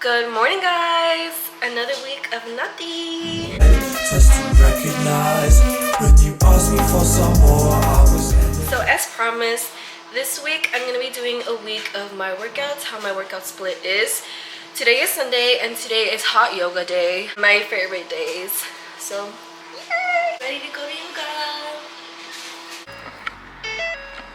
Good morning, guys. Another week of Nati. So as promised, this week I'm gonna be doing a week of my workouts, how my workout split is. Today is Sunday and today is hot yoga day, my favorite days. So yay! Ready to go to yoga.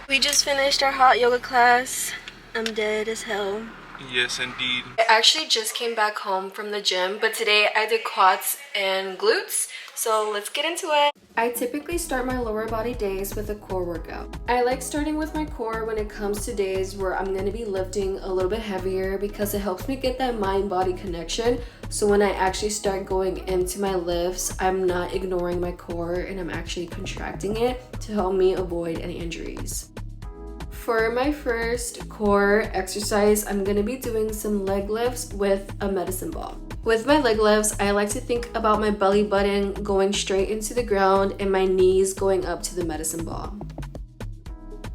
We just finished our hot yoga class. I'm dead as hell. Yes, indeed. I actually just came back home from the gym, but today I did quads and glutes. So let's get into it. I typically start my lower body days with a core workout. I like starting with my core when it comes to days where I'm going to be lifting a little bit heavier because it helps me get that mind-body connection. So when I actually start going into my lifts, I'm not ignoring my core and I'm actually contracting it to help me avoid any injuries. For my first core exercise, I'm going to be doing some leg lifts with a medicine ball. With my leg lifts, I like to think about my belly button going straight into the ground and my knees going up to the medicine ball.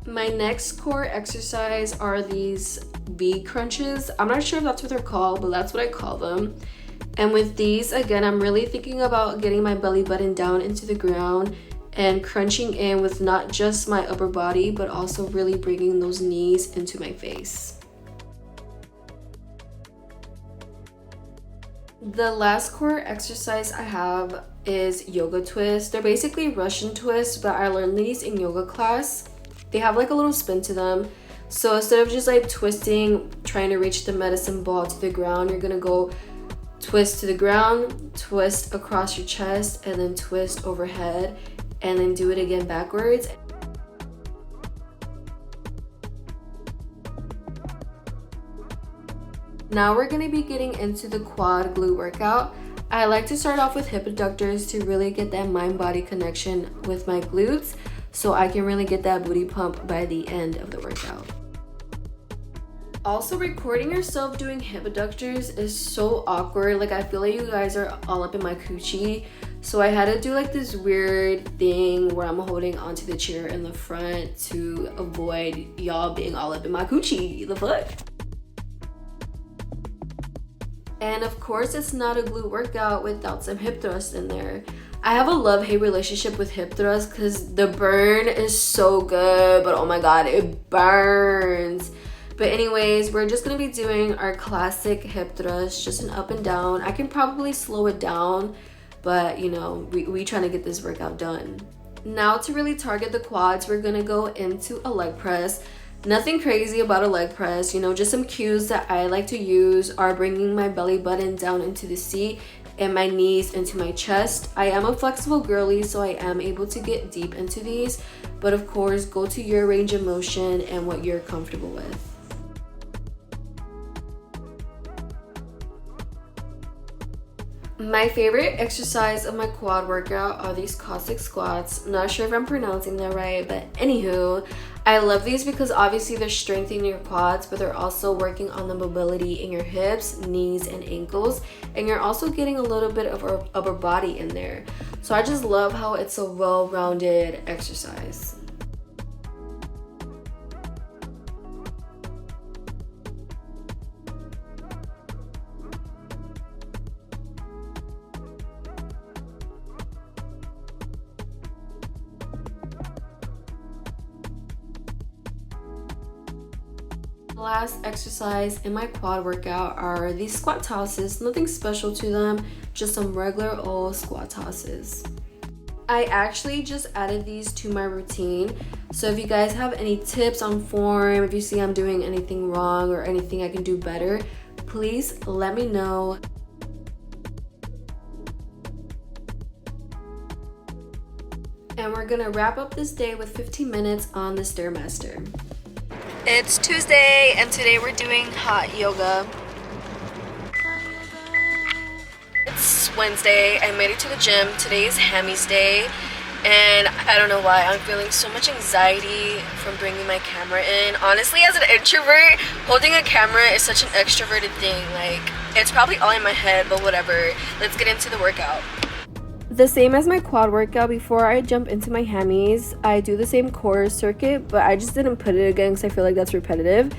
My next core exercise are these V crunches. I'm not sure if that's what they're called, but that's what I call them. And with these, again, I'm really thinking about getting my belly button down into the ground and crunching in with not just my upper body, but also really bringing those knees into my face. The last core exercise I have is Yogi Twist. They're basically Russian twists, but I learned these in yoga class. They have like a little spin to them. So instead of just like twisting, trying to reach the medicine ball to the ground, you're gonna go twist to the ground, twist across your chest, and then twist overhead, and then do it again backwards. Now we're going to be getting into the quad glute workout. I like to start off with hip abductors to really get that mind-body connection with my glutes so I can really get that booty pump by the end of the workout. Also, recording yourself doing hip abductors is so awkward. Like, I feel like you guys are all up in my coochie. So I had to do like this weird thing where I'm holding onto the chair in the front to avoid y'all being all up in my coochie. The fuck? And of course, it's not a glute workout without some hip thrust in there. I have a love-hate relationship with hip thrust because the burn is so good, but oh my god, it burns. But anyways, we're just gonna be doing our classic hip thrust, just an up and down. I can probably slow it down, but you know, we trying to get this workout done. Now to really target the quads, we're gonna go into a leg press. Nothing crazy about a leg press, you know, just some cues that I like to use are bringing my belly button down into the seat and my knees into my chest. I am a flexible girly, so I am able to get deep into these, but of course, go to your range of motion and what you're comfortable with. My favorite exercise of my quad workout are these Cossack Squats. Not sure if I'm pronouncing that right, but anywho, I love these because obviously they're strengthening your quads, but they're also working on the mobility in your hips, knees, and ankles, and you're also getting a little bit of our upper body in there. So I just love how it's a well-rounded exercise. The last exercise in my quad workout are these squat tosses. Nothing special to them, just some regular old squat tosses. I actually just added these to my routine, so if you guys have any tips on form, if you see I'm doing anything wrong or anything I can do better, please let me know. And we're gonna wrap up this day with 15 minutes on the Stair Master. It's Tuesday and today we're doing hot yoga. It's Wednesday. I made it to the gym. Today is Hammie's day and I don't know why I'm feeling so much anxiety from bringing my camera in. Honestly, as an introvert, holding a camera is such an extroverted thing. Like, it's probably all in my head, but whatever. Let's get into the workout. The same as my quad workout, before I jump into my hammies, I do the same core circuit, but I just didn't put it again because I feel like that's repetitive.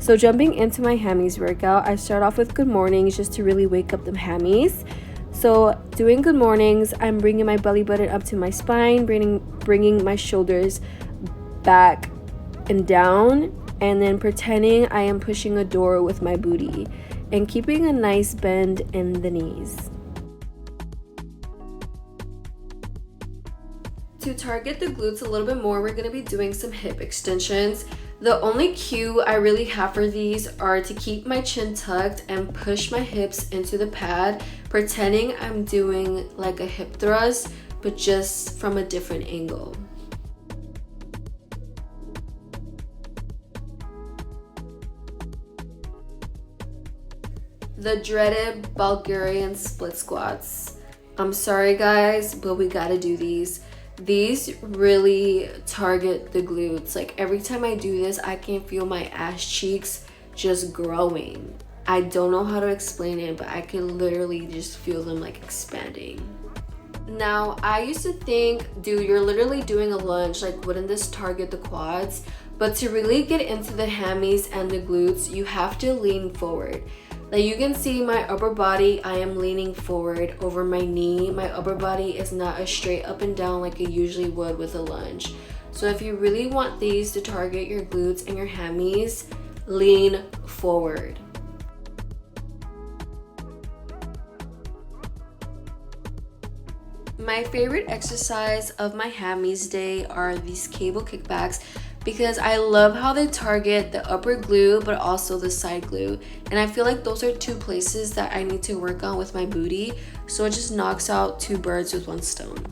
So jumping into my Hammies workout, I start off with good mornings just to really wake up them Hammies. So doing good mornings, I'm bringing my belly button up to my spine, bringing my shoulders back and down, and then pretending I am pushing a door with my booty and keeping a nice bend in the knees. To target the glutes a little bit more, we're going to be doing some hip extensions. The only cue I really have for these are to keep my chin tucked and push my hips into the pad, pretending I'm doing like a hip thrust, but just from a different angle. The dreaded Bulgarian split squats. I'm sorry guys, but we gotta do these. These really target the glutes. Like every time I do this, I can feel my ass cheeks just growing. I don't know how to explain it, but I can literally just feel them like expanding. Now, I used to think, dude, you're literally doing a lunge, like wouldn't this target the quads? But to really get into the hammies and the glutes, you have to lean forward. Like you can see my upper body, I am leaning forward over my knee. My upper body is not a straight up and down like it usually would with a lunge. So if you really want these to target your glutes and your hammies, lean forward. My favorite exercise of my Hammies day are these cable kickbacks, because I love how they target the upper glute but also the side glute, and I feel like those are two places that I need to work on with my booty, so it just knocks out two birds with one stone.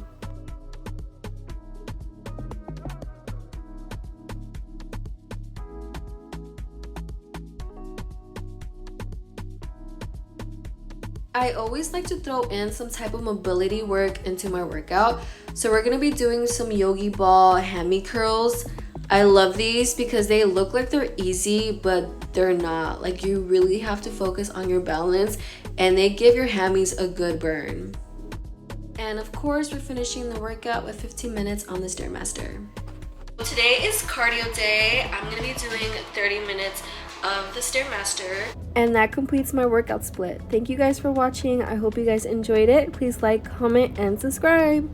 I always like to throw in some type of mobility work into my workout, so we're gonna be doing some yogi ball hammy curls. I love these because they look like they're easy, but they're not. Like you really have to focus on your balance, and they give your hammies a good burn. And of course, we're finishing the workout with 15 minutes on the Stair Master. Today is cardio day. I'm gonna be doing 30 minutes of the Stair Master. And that completes my workout split. Thank you guys for watching. I hope you guys enjoyed it. Please like, comment, and subscribe.